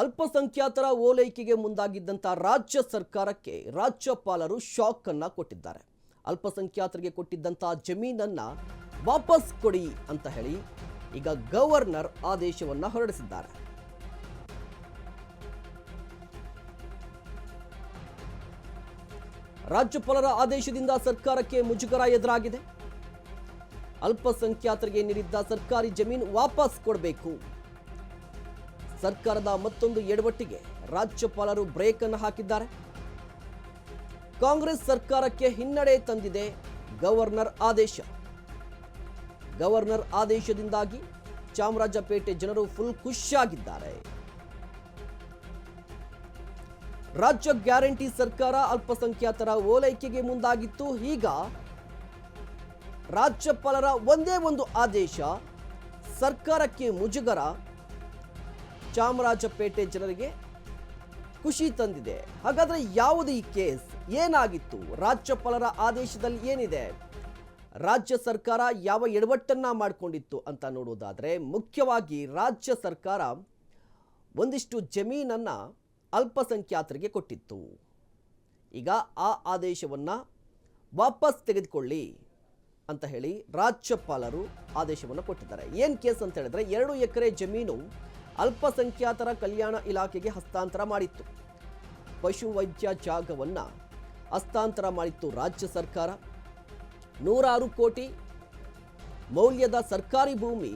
ಅಲ್ಪಸಂಖ್ಯಾತರ ಓಲೈಕೆಗೆ ಮುಂದಾಗಿದ್ದಂಥ ರಾಜ್ಯ ಸರ್ಕಾರಕ್ಕೆ ರಾಜ್ಯಪಾಲರು ಶಾಕ್ ಅನ್ನು ಕೊಟ್ಟಿದ್ದಾರೆ. ಅಲ್ಪಸಂಖ್ಯಾತರಿಗೆ ಕೊಟ್ಟಿದ್ದಂಥ ಜಮೀನನ್ನು ವಾಪಸ್ ಕೊಡಿ ಅಂತ ಹೇಳಿ ಈಗ ಗವರ್ನರ್ ಆದೇಶವನ್ನು ಹೊರಡಿಸಿದ್ದಾರೆ. ರಾಜ್ಯಪಾಲರ ಆದೇಶದಿಂದ ಸರ್ಕಾರಕ್ಕೆ ಮುಜುಗರ ಎದುರಾಗಿದೆ. ಅಲ್ಪಸಂಖ್ಯಾತರಿಗೆ ನೀಡಿದ್ದ ಸರ್ಕಾರಿ ಜಮೀನು ವಾಪಸ್ ಕೊಡಬೇಕು. ಸರ್ಕಾರದ ಮತ್ತೊಂದು ಎಡವಟ್ಟಿಗೆ ರಾಜ್ಯಪಾಲರು ಬ್ರೇಕ್ ಅನ್ನು ಹಾಕಿದ್ದಾರೆ. ಕಾಂಗ್ರೆಸ್ ಸರ್ಕಾರಕ್ಕೆ ಹಿನ್ನಡೆ ತಂದಿದೆ ಗವರ್ನರ್ ಆದೇಶ. ಗವರ್ನರ್ ಆದೇಶದಿಂದಾಗಿ ಚಾಮರಾಜಪೇಟೆ ಜನರು ಫುಲ್ ಖುಷಿಯಾಗಿದ್ದಾರೆ. ರಾಜ್ಯ ಗ್ಯಾರಂಟಿ ಸರ್ಕಾರ ಅಲ್ಪಸಂಖ್ಯಾತರ ಓಲೈಕೆಗೆ ಮುಂದಾಗಿತ್ತು. ಈಗ ರಾಜ್ಯಪಾಲರ ಒಂದೇ ಒಂದು ಆದೇಶ ಸರ್ಕಾರಕ್ಕೆ ಮುಜುಗರ, ಚಾಮರಾಜಪೇಟೆ ಜನರಿಗೆ ಖುಷಿ ತಂದಿದೆ. ಹಾಗಾದ್ರೆ ಯಾವುದು ಈ ಕೇಸ್? ಏನಾಗಿತ್ತು? ರಾಜ್ಯಪಾಲರ ಆದೇಶದಲ್ಲಿ ಏನಿದೆ? ರಾಜ್ಯ ಸರ್ಕಾರ ಯಾವ ಎಡವಟ್ಟನ್ನ ಮಾಡಿಕೊಂಡಿತ್ತು ಅಂತ ನೋಡೋದಾದ್ರೆ, ಮುಖ್ಯವಾಗಿ ರಾಜ್ಯ ಸರ್ಕಾರ ಒಂದಿಷ್ಟು ಜಮೀನನ್ನ ಅಲ್ಪಸಂಖ್ಯಾತರಿಗೆ ಕೊಟ್ಟಿತ್ತು. ಈಗ ಆ ಆದೇಶವನ್ನ ವಾಪಸ್ ತೆಗೆದುಕೊಳ್ಳಿ ಅಂತ ಹೇಳಿ ರಾಜ್ಯಪಾಲರು ಆದೇಶವನ್ನು ಕೊಟ್ಟಿದ್ದಾರೆ. ಏನು ಕೇಸ್ ಅಂತ ಹೇಳಿದ್ರೆ, 2 ಎಕರೆ ಜಮೀನು ಅಲ್ಪಸಂಖ್ಯಾತರ ಕಲ್ಯಾಣ ಇಲಾಖೆಗೆ ಹಸ್ತಾಂತರ ಮಾಡಿತ್ತು. ಪಶುವೈದ್ಯ ಜಾಗವನ್ನು ಹಸ್ತಾಂತರ ಮಾಡಿತ್ತು ರಾಜ್ಯ ಸರ್ಕಾರ. 106 ಕೋಟಿ ಮೌಲ್ಯದ ಸರ್ಕಾರಿ ಭೂಮಿ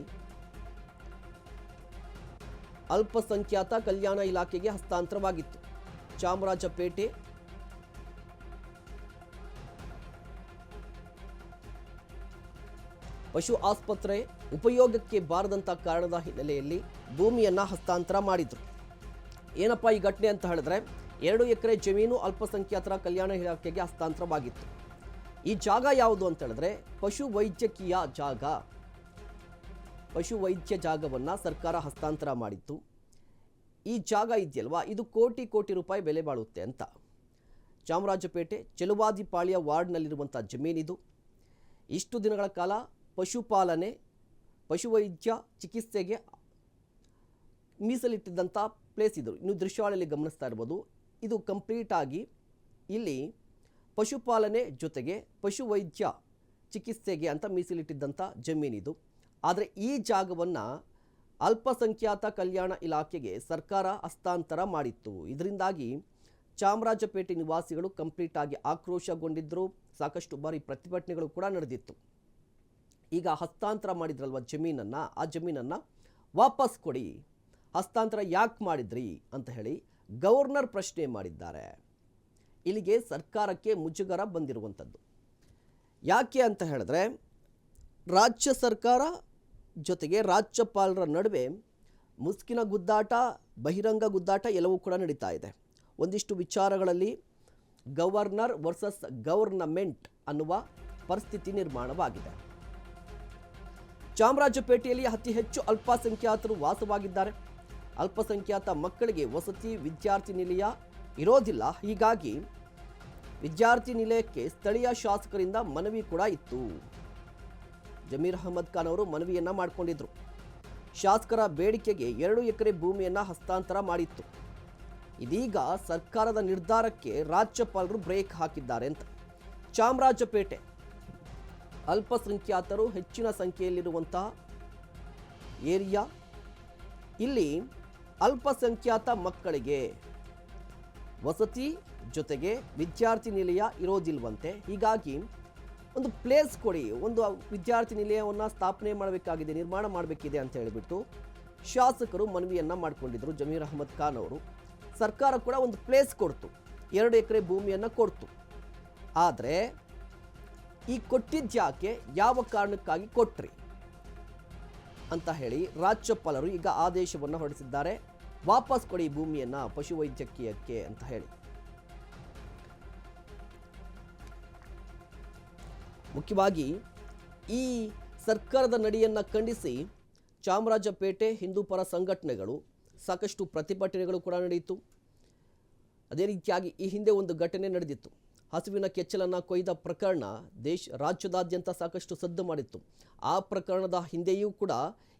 ಅಲ್ಪಸಂಖ್ಯಾತ ಕಲ್ಯಾಣ ಇಲಾಖೆಗೆ ಹಸ್ತಾಂತರವಾಗಿತ್ತು. ಚಾಮರಾಜಪೇಟೆ ಪಶು ಆಸ್ಪತ್ರೆ ಉಪಯೋಗಕ್ಕೆ ಬಾರದಂಥ ಕಾರಣದ ಹಿನ್ನೆಲೆಯಲ್ಲಿ ಭೂಮಿಯನ್ನು ಹಸ್ತಾಂತರ ಮಾಡಿದ್ರು. ಏನಪ್ಪ ಈ ಘಟನೆ ಅಂತ ಹೇಳಿದ್ರೆ, 2 ಎಕರೆ ಜಮೀನು ಅಲ್ಪಸಂಖ್ಯಾತರ ಕಲ್ಯಾಣ ಇಲಾಖೆಗೆ ಹಸ್ತಾಂತರವಾಗಿತ್ತು. ಈ ಜಾಗ ಯಾವುದು ಅಂತ ಹೇಳಿದ್ರೆ ಪಶುವೈದ್ಯಕೀಯ ಜಾಗ. ಪಶುವೈದ್ಯ ಜಾಗವನ್ನು ಸರ್ಕಾರ ಹಸ್ತಾಂತರ ಮಾಡಿತ್ತು. ಈ ಜಾಗ ಇದೆಯಲ್ವಾ, ಇದು ಕೋಟಿ ರೂಪಾಯಿ ಬೆಲೆ ಬಾಳುತ್ತೆ ಅಂತ. ಚಾಮರಾಜಪೇಟೆ ಚೆಲುವಾದಿಪಾಳ್ಯ ವಾರ್ಡ್ನಲ್ಲಿರುವಂಥ ಜಮೀನಿದು. ಇಷ್ಟು ದಿನಗಳ ಕಾಲ ಪಶುಪಾಲನೆ, ಪಶುವೈದ್ಯ ಚಿಕಿತ್ಸೆಗೆ ಮೀಸಲಿಟ್ಟಿದ್ದಂಥ ಪ್ಲೇಸ್ ಇದು. ಇನ್ನು ದೃಶ್ಯಾವಳಿಯಲ್ಲಿ ಗಮನಿಸ್ತಾ ಇರ್ಬೋದು, ಇದು ಕಂಪ್ಲೀಟ್ ಆಗಿ ಇಲ್ಲಿ ಪಶುಪಾಲನೆ ಜೊತೆಗೆ ಪಶುವೈದ್ಯ ಚಿಕಿತ್ಸೆಗೆ ಅಂತ ಮೀಸಲಿಟ್ಟಿದ್ದಂಥ ಜಮೀನಿದು. ಆದರೆ ಈ ಜಾಗವನ್ನು ಅಲ್ಪಸಂಖ್ಯಾತ ಕಲ್ಯಾಣ ಇಲಾಖೆಗೆ ಸರ್ಕಾರ ಹಸ್ತಾಂತರ ಮಾಡಿತ್ತು. ಇದರಿಂದಾಗಿ ಚಾಮರಾಜಪೇಟೆ ನಿವಾಸಿಗಳು ಕಂಪ್ಲೀಟ್ ಆಗಿ ಆಕ್ರೋಶಗೊಂಡಿದ್ದರು. ಸಾಕಷ್ಟು ಬಾರಿ ಪ್ರತಿಭಟನೆಗಳು ಕೂಡ ನಡೆದಿತ್ತು. ಈಗ ಹಸ್ತಾಂತರ ಮಾಡಿದ್ರಲ್ವ ಜಮೀನನ್ನು, ಆ ಜಮೀನನ್ನು ವಾಪಸ್ ಕೊಡಿ, ಹಸ್ತಾಂತರ ಯಾಕೆ ಮಾಡಿದ್ರಿ ಅಂತ ಹೇಳಿ ಗವರ್ನರ್ ಪ್ರಶ್ನೆ ಮಾಡಿದ್ದಾರೆ. ಇಲ್ಲಿಗೆ ಸರ್ಕಾರಕ್ಕೆ ಮುಜುಗರ ಬಂದಿರುವಂಥದ್ದು. ಯಾಕೆ ಅಂತ ಹೇಳಿದ್ರೆ, ರಾಜ್ಯ ಸರ್ಕಾರ ಜೊತೆಗೆ ರಾಜ್ಯಪಾಲರ ನಡುವೆ ಮುಸ್ಕಿನ ಗುದ್ದಾಟ, ಬಹಿರಂಗ ಗುದ್ದಾಟ ಎಲ್ಲವೂ ಕೂಡ ನಡೀತಾ ಇದೆ. ಒಂದಿಷ್ಟು ವಿಚಾರಗಳಲ್ಲಿ ಗವರ್ನರ್ ವರ್ಸಸ್ ಗವರ್ನಮೆಂಟ್ ಅನ್ನುವ ಪರಿಸ್ಥಿತಿ ನಿರ್ಮಾಣವಾಗಿದೆ. ಚಾಮರಾಜಪೇಟೆಯಲ್ಲಿ ಅತಿ ಹೆಚ್ಚು ಅಲ್ಪಸಂಖ್ಯಾತರು ವಾಸವಾಗಿದ್ದಾರೆ. ಅಲ್ಪಸಂಖ್ಯಾತ ಮಕ್ಕಳಿಗೆ ವಸತಿ ವಿದ್ಯಾರ್ಥಿ ನಿಲಯ ಇರೋದಿಲ್ಲ. ಹೀಗಾಗಿ ವಿದ್ಯಾರ್ಥಿ ನಿಲಯಕ್ಕೆ ಸ್ಥಳೀಯ ಶಾಸಕರಿಂದ ಮನವಿ ಕೂಡ ಇತ್ತು. ಜಮೀರ್ ಅಹಮದ್ ಖಾನ್ ಅವರು ಮನವಿಯನ್ನು ಮಾಡಿಕೊಂಡಿದ್ರು. ಶಾಸಕರ ಬೇಡಿಕೆಗೆ 2 ಎಕರೆ ಭೂಮಿಯನ್ನು ಹಸ್ತಾಂತರ ಮಾಡಿತ್ತು. ಇದೀಗ ಸರ್ಕಾರದ ನಿರ್ಧಾರಕ್ಕೆ ರಾಜ್ಯಪಾಲರು ಬ್ರೇಕ್ ಹಾಕಿದ್ದಾರೆ ಅಂತ. ಚಾಮರಾಜಪೇಟೆ ಅಲ್ಪಸಂಖ್ಯಾತರು ಹೆಚ್ಚಿನ ಸಂಖ್ಯೆಯಲ್ಲಿರುವಂತಹ ಏರಿಯಾ. ಇಲ್ಲಿ ಅಲ್ಪಸಂಖ್ಯಾತ ಮಕ್ಕಳಿಗೆ ವಸತಿ ಜೊತೆಗೆ ವಿದ್ಯಾರ್ಥಿ ನಿಲಯ ಇರೋದಿಲ್ವಂತೆ. ಹೀಗಾಗಿ ಒಂದು ಪ್ಲೇಸ್ ಕೊಡಿ, ಒಂದು ವಿದ್ಯಾರ್ಥಿ ನಿಲಯವನ್ನು ಸ್ಥಾಪನೆ ಮಾಡಬೇಕಾಗಿದೆ, ನಿರ್ಮಾಣ ಮಾಡಬೇಕಿದೆ ಅಂತ ಹೇಳಿಬಿಟ್ಟು ಶಾಸಕರು ಮನವಿಯನ್ನು ಮಾಡಿಕೊಂಡಿದ್ದರು. ಜಮೀರ್ ಅಹಮದ್ ಖಾನ್ ಅವರು. ಸರ್ಕಾರ ಕೂಡ ಒಂದು ಪ್ಲೇಸ್ ಕೊಡ್ತು, 2 ಎಕರೆ ಭೂಮಿಯನ್ನು ಕೊಡ್ತು. ಆದರೆ ಈ ಕೊಟ್ಟಿದ್ಯಾಕೆ, ಯಾವ ಕಾರಣಕ್ಕಾಗಿ ಕೊಟ್ರಿ ಅಂತ ಹೇಳಿ ರಾಜ್ಯಪಾಲರು ಈಗ ಆದೇಶವನ್ನು ಹೊರಡಿಸಿದ್ದಾರೆ. ವಾಪಸ್ ಕೊಡಿ ಭೂಮಿಯನ್ನು ಪಶುವೈದ್ಯಕೀಯಕ್ಕೆ ಅಂತ ಹೇಳಿ. ಮುಖ್ಯವಾಗಿ ಈ ಸರ್ಕಾರದ ನಡೆಯನ್ನು ಖಂಡಿಸಿ ಚಾಮರಾಜಪೇಟೆ ಹಿಂದೂ ಪರ ಸಂಘಟನೆಗಳು ಸಾಕಷ್ಟು ಪ್ರತಿಭಟನೆಗಳು ಕೂಡ ನಡೆಯಿತು. ಅದೇ ರೀತಿಯಾಗಿ ಈ ಹಿಂದೆ ಒಂದು ಘಟನೆ ನಡೆದಿತ್ತು. ಹಸುವಿನ ಕೆಚ್ಚಲನ್ನು ಕೊಯ್ದ ಪ್ರಕರಣ ರಾಜ್ಯದಾದ್ಯಂತ ಸಾಕಷ್ಟು ಸದ್ದು ಮಾಡಿತ್ತು. ಆ ಪ್ರಕರಣದ ಹಿಂದೆಯೂ ಕೂಡ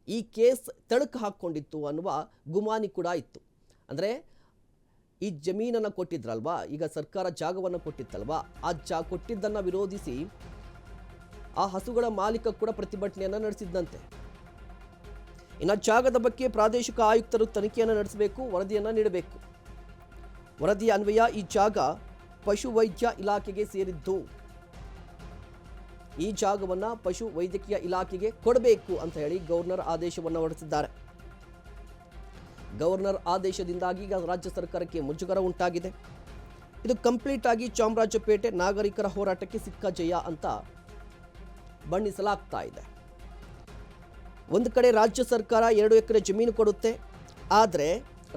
ಈ ಕೇಸ್ ತಳುಕು ಹಾಕ್ಕೊಂಡಿತ್ತು ಅನ್ನುವ ಗುಮಾನಿ ಕೂಡ ಇತ್ತು. ಅಂದರೆ ಈ ಜಮೀನನ್ನು ಕೊಟ್ಟಿದ್ರಲ್ವಾ, ಈಗ ಸರ್ಕಾರ ಜಾಗವನ್ನು ಕೊಟ್ಟಿತ್ತಲ್ವಾ, ಆ ಕೊಟ್ಟಿದ್ದನ್ನು ವಿರೋಧಿಸಿ ಆ ಹಸುಗಳ ಮಾಲೀಕ ಕೂಡ ಪ್ರತಿಭಟನೆಯನ್ನು ನಡೆಸಿದ್ದಂತೆ. ಇನ್ನು ಜಾಗದ ಬಗ್ಗೆ ಪ್ರಾದೇಶಿಕ ಆಯುಕ್ತರು ತನಿಖೆಯನ್ನು ನಡೆಸಬೇಕು, ವರದಿಯನ್ನು ನೀಡಬೇಕು. ವರದಿಯ ಅನ್ವಯ ಈ ಜಾಗ ಪಶುವೈದ್ಯ ಇಲಾಖೆಗೆ ಸೇರಿದ್ದು, ಈ ಜಾಗವನ್ನು ಪಶು ವೈದ್ಯಕೀಯ ಇಲಾಖೆಗೆ ಕೊಡಬೇಕು ಅಂತ ಹೇಳಿ ಗವರ್ನರ್ ಆದೇಶವನ್ನು ಹೊರಡಿಸಿದ್ದಾರೆ. ಗವರ್ನರ್ ಆದೇಶದಿಂದಾಗಿ ಈಗ ರಾಜ್ಯ ಸರ್ಕಾರಕ್ಕೆ ಮುಜುಗರ ಉಂಟಾಗಿದೆ. ಇದು ಕಂಪ್ಲೀಟ್ ಆಗಿ ಚಾಮರಾಜಪೇಟೆ ನಾಗರಿಕರ ಹೋರಾಟಕ್ಕೆ ಸಿಕ್ಕ ಜಯ ಅಂತ ಬಣ್ಣಿಸಲಾಗ್ತಾ ಇದೆ. ಒಂದು ಕಡೆ ರಾಜ್ಯ ಸರ್ಕಾರ 2 ಎಕರೆ ಜಮೀನು ಕೊಡುತ್ತೆ, ಆದರೆ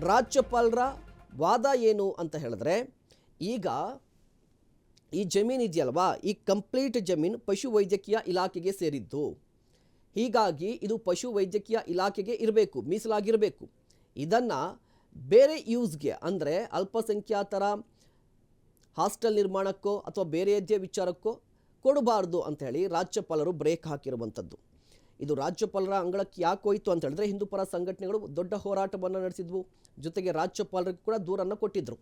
ರಾಜ್ಯಪಾಲರ ವಾದ ಏನು ಅಂತ ಹೇಳಿದ್ರೆ, ಈಗ ಈ ಜಮೀನು ಇದೆಯಲ್ವಾ, ಈ ಕಂಪ್ಲೀಟ್ ಜಮೀನು ಪಶುವೈದ್ಯಕೀಯ ಇಲಾಖೆಗೆ ಸೇರಿದ್ದು, ಹೀಗಾಗಿ ಇದು ಪಶುವೈದ್ಯಕೀಯ ಇಲಾಖೆಗೆ ಇರಬೇಕು, ಮೀಸಲಾಗಿರಬೇಕು. ಇದನ್ನು ಬೇರೆ ಯೂಸ್ಗೆ ಅಂದರೆ ಅಲ್ಪಸಂಖ್ಯಾತರ ಹಾಸ್ಟೆಲ್ ನಿರ್ಮಾಣಕ್ಕೋ ಅಥವಾ ಬೇರೆಯದ್ದೇ ವಿಚಾರಕ್ಕೋ ಕೊಡಬಾರ್ದು ಅಂತ ಹೇಳಿ ರಾಜ್ಯಪಾಲರು ಬ್ರೇಕ್ ಹಾಕಿರುವಂಥದ್ದು. ಇದು ರಾಜ್ಯಪಾಲರ ಅಂಗಳಕ್ಕೆ ಯಾಕೆ ಹೋಯಿತು ಅಂತ ಹೇಳಿದ್ರೆ, ಹಿಂದೂಪರ ಸಂಘಟನೆಗಳು ದೊಡ್ಡ ಹೋರಾಟವನ್ನು ನಡೆಸಿದ್ವು, ಜೊತೆಗೆ ರಾಜ್ಯಪಾಲರಿಗೆ ಕೂಡ ದೂರನ್ನು ಕೊಟ್ಟಿದ್ರು.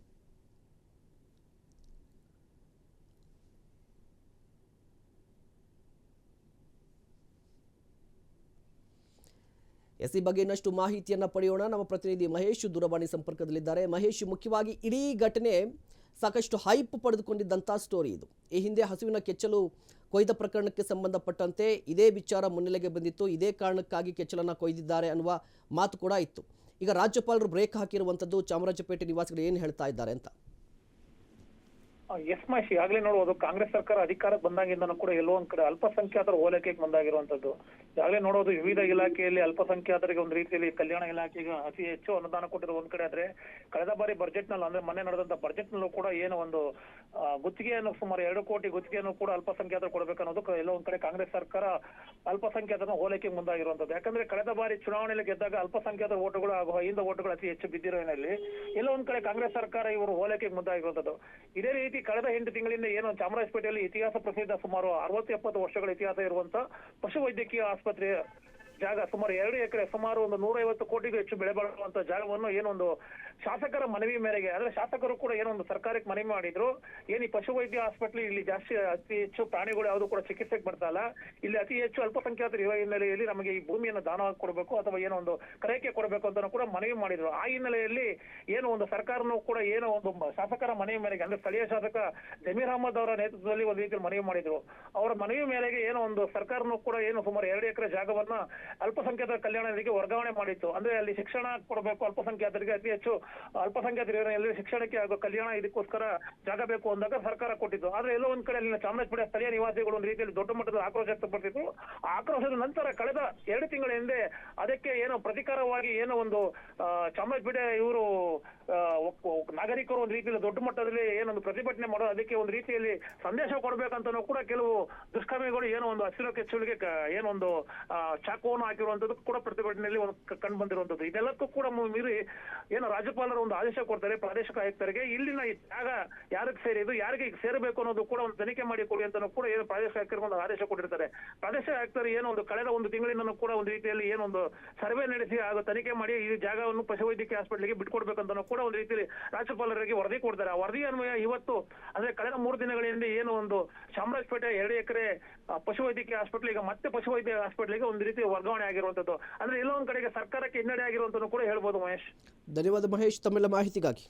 ಈ ಬಗ್ಗೆ ಇನ್ನಷ್ಟು ಮಾಹಿತಿಯನ್ನು ಪಡೆಯೋಣ. ನಮ್ಮ ಪ್ರತಿನಿಧಿ ಮಹೇಶ್ ದೂರವಾಣಿ ಸಂಪರ್ಕದಲ್ಲಿದ್ದಾರೆ. ಮಹೇಶ್, ಮುಖ್ಯವಾಗಿ ಇಡೀ ಘಟನೆ ಸಾಕಷ್ಟು ಹೈಪ್ ಪಡೆದುಕೊಂಡಿದ್ದಂಥ ಸ್ಟೋರಿ ಇದು. ಈ ಹಿಂದೆ ಹಸುವಿನ ಕೆಚ್ಚಲು ಕೊಯ್ದ ಪ್ರಕರಣಕ್ಕೆ ಸಂಬಂಧಪಟ್ಟಂತೆ ಇದೇ ವಿಚಾರ ಮುನ್ನೆಲೆಗೆ ಬಂದಿತ್ತು. ಇದೇ ಕಾರಣಕ್ಕಾಗಿ ಕೆಚ್ಚಲನ್ನು ಕೊಯ್ದಿದ್ದಾರೆ ಅನ್ನುವ ಮಾತು ಕೂಡ ಇತ್ತು. ಈಗ ರಾಜ್ಯಪಾಲರು ಬ್ರೇಕ್ ಹಾಕಿರುವಂಥದ್ದು, ಚಾಮರಾಜಪೇಟೆ ನಿವಾಸಿಗಳು ಏನು ಹೇಳ್ತಾ ಇದ್ದಾರೆ ಅಂತ? ಎಸ್ ಮಹೇಶ್, ಈಗಾಗಲೇ ನೋಡಬಹುದು ಕಾಂಗ್ರೆಸ್ ಸರ್ಕಾರ ಅಧಿಕಾರಕ್ಕೆ ಬಂದಾಗಿಂದನೂ ಕೂಡ ಎಲ್ಲೋ ಒಂದ್ ಕಡೆ ಅಲ್ಪಸಂಖ್ಯಾತರ ಓಲೈಕೆಗೆ ಬಂದಾಗಿರುವಂತದ್ದು. ಈಗಾಗಲೇ ನೋಡೋದು ವಿವಿಧ ಇಲಾಖೆಯಲ್ಲಿ ಅಲ್ಪಸಂಖ್ಯಾತರಿಗೆ ಒಂದು ರೀತಿಯಲ್ಲಿ ಕಲ್ಯಾಣ ಇಲಾಖೆಗೆ ಅತಿ ಹೆಚ್ಚು ಅನುದಾನ ಕೊಟ್ಟಿರೋ ಒಂದ್ ಕಡೆ ಆದ್ರೆ, ಕಳೆದ ಬಾರಿ ಬಜೆಟ್ ನಲ್ಲಿ ಅಂದ್ರೆ ಮೊನ್ನೆ ನಡೆದಂತ ಬಜೆಟ್ ನಲ್ಲೂ ಕೂಡ ಏನೋ ಒಂದು ಗುತ್ತಿಗೆಯನ್ನು ಸುಮಾರು 2 ಕೋಟಿ ಗುತ್ತಿಗೆಯನ್ನು ಕೂಡ ಅಲ್ಪಸಂಖ್ಯಾತರು ಕೊಡಬೇಕನ್ನೋದು ಎಲ್ಲೋ ಒಂದ್ ಕಡೆ ಕಾಂಗ್ರೆಸ್ ಸರ್ಕಾರ ಅಲ್ಪಸಂಖ್ಯಾತರ ಓಲೈಕೆಗೆ ಮುಂದಾಗಿರುವಂತದ್ದು. ಯಾಕಂದ್ರೆ ಕಳೆದ ಬಾರಿ ಚುನಾವಣೆಯಲ್ಲಿ ಗೆದ್ದಾಗ ಅಲ್ಪಸಂಖ್ಯಾತರ ಓಟುಗಳು ಹಾಗೂ ಅಹಿಂದ ಓಟುಗಳು ಅತಿ ಹೆಚ್ಚು ಬಿದ್ದಿರೋ ಹಿನ್ನೆಲೆಯಲ್ಲಿ ಎಲ್ಲೋ ಒಂದ್ ಕಡೆ ಕಾಂಗ್ರೆಸ್ ಸರ್ಕಾರ ಇವರು ಓಲೈಕೆಗೆ ಮುಂದಾಗಿರುವಂತದ್ದು. ಇದೇ ರೀತಿ ಕಳೆದ 8 ತಿಂಗಳಿಂದ ಏನು ಚಾಮರಾಜಪೇಟೆಯಲ್ಲಿ ಇತಿಹಾಸ ಪ್ರಸಿದ್ಧ ಸುಮಾರು 60-70 ವರ್ಷಗಳ ಇತಿಹಾಸ ಇರುವಂತ ಪಶುವೈದ್ಯಕೀಯ ಆಸ್ಪತ್ರೆ ಜಾಗ ಸುಮಾರು 2 ಎಕರೆ ಸುಮಾರು ಒಂದು 150 ಕೋಟಿಗೂ ಹೆಚ್ಚು ಬೆಲೆ ಬಾಳುವಂತ ಜಾಗವನ್ನು ಏನೊಂದು ಶಾಸಕರ ಮನವಿ ಮೇರೆಗೆ, ಅಂದ್ರೆ ಶಾಸಕರು ಕೂಡ ಏನೊಂದು ಸರ್ಕಾರಕ್ಕೆ ಮನವಿ ಮಾಡಿದ್ರು, ಏನ್ ಈ ಪಶುವೈದ್ಯ ಹಾಸ್ಪಿಟಲ್ ಇಲ್ಲಿ ಜಾಸ್ತಿ ಅತಿ ಹೆಚ್ಚು ಪ್ರಾಣಿಗಳು ಯಾವುದು ಕೂಡ ಚಿಕಿತ್ಸೆಗೆ ಬರ್ತಾ ಇಲ್ಲ, ಇಲ್ಲಿ ಅತಿ ಹೆಚ್ಚು ಅಲ್ಪಸಂಖ್ಯಾತರು ಇರುವ ಹಿನ್ನೆಲೆಯಲ್ಲಿ ನಮಗೆ ಈ ಭೂಮಿಯನ್ನು ದಾನವಾಗಿ ಕೊಡಬೇಕು ಅಥವಾ ಏನೋ ಒಂದು ಕ್ರಯಕ್ಕೆ ಕೊಡಬೇಕು ಅಂತ ಕೂಡ ಮನವಿ ಮಾಡಿದ್ರು. ಆ ಹಿನ್ನೆಲೆಯಲ್ಲಿ ಏನೋ ಒಂದು ಸರ್ಕಾರನೂ ಕೂಡ ಏನೋ ಒಂದು ಶಾಸಕರ ಮನವಿ ಮೇರೆಗೆ, ಅಂದ್ರೆ ಸ್ಥಳೀಯ ಶಾಸಕ ಜಮೀರ್ ಅಹಮದ್ ಅವರ ನೇತೃತ್ವದಲ್ಲಿ ಒಂದು ರೀತಿಯಲ್ಲಿ ಮನವಿ ಮಾಡಿದ್ರು. ಅವರ ಮನವಿ ಮೇರೆಗೆ ಏನೋ ಒಂದು ಸರ್ಕಾರನೂ ಕೂಡ ಏನು ಸುಮಾರು 2 ಎಕರೆ ಜಾಗವನ್ನ ಅಲ್ಪಸಂಖ್ಯಾತರ ಕಲ್ಯಾಣ ನಿಧಿಗೆ ವರ್ಗಾವಣೆ ಮಾಡಿತ್ತು. ಅಂದ್ರೆ ಅಲ್ಲಿ ಶಿಕ್ಷಣ ಕೊಡಬೇಕು, ಅಲ್ಪಸಂಖ್ಯಾತರಿಗೆ ಅತಿ ಹೆಚ್ಚು ಅಲ್ಪಸಂಖ್ಯಾತರಿಗೆ ಶಿಕ್ಷಣಕ್ಕೆ ಹಾಗೂ ಕಲ್ಯಾಣ ಇದಕ್ಕೋಸ್ಕರ ಜಾಗ ಬೇಕು ಅಂದಾಗ ಸರ್ಕಾರ ಕೊಟ್ಟಿತ್ತು. ಆದ್ರೆ ಎಲ್ಲೋ ಒಂದ್ ಕಡೆ ಅಲ್ಲಿನ ಚಾಮರಾಜಪೇಟೆ ಸ್ಥಳೀಯ ನಿವಾಸಿಗಳು ಒಂದು ರೀತಿಯಲ್ಲಿ ದೊಡ್ಡ ಮಟ್ಟದ ಆಕ್ರೋಶ ವ್ಯಕ್ತಪಡಿಸಿದ್ರು. ಆ ಆಕ್ರೋಶದ ನಂತರ ಕಳೆದ 2 ತಿಂಗಳ ಹಿಂದೆ ಅದಕ್ಕೆ ಏನೋ ಪ್ರತಿಕಾರವಾಗಿ ಏನೋ ಒಂದು ಚಾಮರಾಜಪೇಟೆ ಇವರು ನಾಗರಿಕರು ಒಂದು ರೀತಿಯಲ್ಲಿ ದೊಡ್ಡ ಮಟ್ಟದಲ್ಲಿ ಏನೊಂದು ಪ್ರತಿಭಟನೆ ಮಾಡೋದು, ಅದಕ್ಕೆ ಒಂದು ರೀತಿಯಲ್ಲಿ ಸಂದೇಶ ಕೊಡ್ಬೇಕಂತನೂ ಕೂಡ ಕೆಲವು ದುಷ್ಕರ್ಮಿಗಳು ಏನೋ ಒಂದು ಹಸಿರು ಕೆಚ್ಚಲಿಗೆ ಏನೊಂದು ಚಾಕುವನ್ನು ಹಾಕಿರುವಂತದ್ದು ಕೂಡ ಪ್ರತಿಭಟನೆಯಲ್ಲಿ ಕಂಡು ಬಂದಿರುವಂತದ್ದು. ಇದೆಲ್ಲಕ್ಕೂ ಕೂಡ ಮೀರಿ ಏನೋ ರಾಜ್ಯಪಾಲರು ಒಂದು ಆದೇಶ ಕೊಡ್ತಾರೆ ಪ್ರಾದೇಶಿಕ ಆಯುಕ್ತರಿಗೆ, ಇಲ್ಲಿನ ಈ ಜಾಗ ಯಾರಿಗೆ ಸೇರಿದ್ದು, ಯಾರಿಗೆ ಸೇರಬೇಕು ಅನ್ನೋದು ಕೂಡ ಒಂದು ತನಿಖೆ ಮಾಡಿ ಕೊಡಿ ಅಂತ ಕೂಡ ಏನು ಪ್ರಾದೇಶಿಕ ಆಯುಕ್ತರಿಗೆ ಒಂದು ಆದೇಶ ಕೊಟ್ಟಿರ್ತಾರೆ. ಪ್ರಾದೇಶಿಕ ಆಯುಕ್ತರು ಏನೋ ಒಂದು ಕಳೆದ 1 ತಿಂಗಳಿಂದ ಕೂಡ ಒಂದು ರೀತಿಯಲ್ಲಿ ಏನೊಂದು ಸರ್ವೆ ನಡೆಸಿ ಹಾಗೂ ತನಿಖೆ ಮಾಡಿ ಈ ಜಾಗವನ್ನು ಪಶುವೈದ್ಯಕೀಯ ಹಾಸ್ಪಿಟಲ್ಗೆ ಬಿಟ್ಕೊಡ್ಬೇಕಂತ ಕೂಡ ಒಂದು ರೀತಿಯಲ್ಲಿ ರಾಜ್ಯಪಾಲರಿಗೆ ವರದಿ ಕೊಡ್ತಾರೆ. ಆ ವರದಿ ಅನ್ವಯ ಇವತ್ತು ಅಂದ್ರೆ ಕಳೆದ 3 ದಿನಗಳ ಹಿಂದೆ ಏನು ಒಂದು ಚಾಮರಾಜಪೇಟೆ 2 ಎಕರೆ ಪಶುವೈದ್ಯಕೀಯ ಹಾಸ್ಪಿಟಲ್ ಈಗ ಮತ್ತೆ ಪಶುವೈದ್ಯ ಹಾಸ್ಪಿಟಲ್ಗೆ ಒಂದು ರೀತಿ ವರ್ಗಾವಣೆ ಆಗಿರುವಂತದ್ದು. ಅಂದ್ರೆ ಎಲ್ಲೋ ಒಂದ್ ಕಡೆಗೆ ಸರ್ಕಾರಕ್ಕೆ ಹಿನ್ನಡೆ ಆಗಿರುವಂತದ್ದು ಕೂಡ ಹೇಳ್ಬೋದು ಮಹೇಶ್. ಧನ್ಯವಾದ ಮಹೇಶ್ ತಮ್ಮೆಲ್ಲ ಮಾಹಿತಿಗಾಗಿ.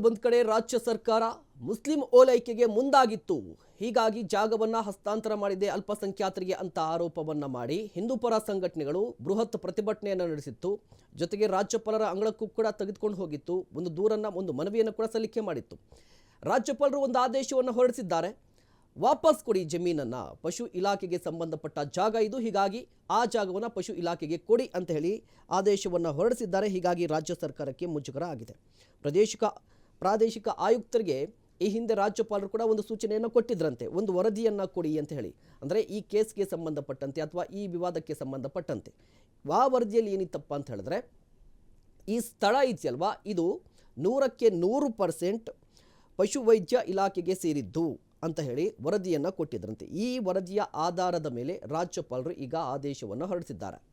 ಒಂದ್ ಕಡೆ ರಾಜ್ಯ ಸರ್ಕಾರ ಮುಸ್ಲಿಂ ಓಲೈಕೆಗೆ ಮುಂದಾಗಿತ್ತು, ಹೀಗಾಗಿ ಜಾಗವನ್ನ ಹಸ್ತಾಂತರ ಮಾಡಿದೆ ಅಲ್ಪಸಂಖ್ಯಾತರಿಗೆ ಅಂತ ಆರೋಪವನ್ನ ಮಾಡಿ ಹಿಂದೂಪರ ಸಂಘಟನೆಗಳು ಬೃಹತ್ ಪ್ರತಿಭಟನೆಯನ್ನು ನಡೆಸಿತ್ತು. ಜೊತೆಗೆ ರಾಜ್ಯಪಾಲರ ಅಂಗಳಕ್ಕೂ ಕೂಡ ತೆಗೆದುಕೊಂಡು ಹೋಗಿತ್ತು, ಒಂದು ದೂರನ್ನ ಒಂದು ಮನವಿಯನ್ನು ಕೂಡ ಸಲ್ಲಿಕೆ ಮಾಡಿತ್ತು. ರಾಜ್ಯಪಾಲರು ಒಂದು ಆದೇಶವನ್ನು ಹೊರಡಿಸಿದ್ದಾರೆ, ವಾಪಸ್ ಕೊಡಿ ಜಮೀನನ್ನು, ಪಶು ಇಲಾಖೆಗೆ ಸಂಬಂಧಪಟ್ಟ ಜಾಗ ಇದು, ಹೀಗಾಗಿ ಆ ಜಾಗವನ್ನು ಪಶು ಇಲಾಖೆಗೆ ಕೊಡಿ ಅಂತ ಹೇಳಿ ಆದೇಶವನ್ನು ಹೊರಡಿಸಿದ್ದಾರೆ. ಹೀಗಾಗಿ ರಾಜ್ಯ ಸರ್ಕಾರಕ್ಕೆ ಮುಜುಗರ ಆಗಿದೆ. ಪ್ರಾದೇಶಿಕ ಆಯುಕ್ತರಿಗೆ ಈ ಹಿಂದೆ ರಾಜ್ಯಪಾಲರು ಕೂಡ ಒಂದು ಸೂಚನೆಯನ್ನು ಕೊಟ್ಟಿದ್ರಂತೆ, ಒಂದು ವರದಿಯನ್ನು ಕೊಡಿ ಅಂತ ಹೇಳಿ, ಅಂದರೆ ಈ ಕೇಸ್ಗೆ ಸಂಬಂಧಪಟ್ಟಂತೆ ಅಥವಾ ಈ ವಿವಾದಕ್ಕೆ ಸಂಬಂಧಪಟ್ಟಂತೆ. ಆ ವರದಿಯಲ್ಲಿ ಏನಿತ್ತಪ್ಪ ಅಂತ ಹೇಳಿದ್ರೆ, ಈ ಸ್ಥಳ ಇದೆಯಲ್ವಾ, ಇದು 100% ಪಶುವೈದ್ಯ ಇಲಾಖೆಗೆ ಸೇರಿದ್ದು, ಅಂತ ಹೇಳಿ ವರದಿಯನ್ನು ಕೊಟ್ಟಿದ್ರಂತೆ. ಈ ವರದಿಯ ಆಧಾರದ ಮೇಲೆ ರಾಜ್ಯಪಾಲರು ಈಗ ಆದೇಶವನ್ನು ಹೊರಡಿಸಿದ್ದಾರೆ.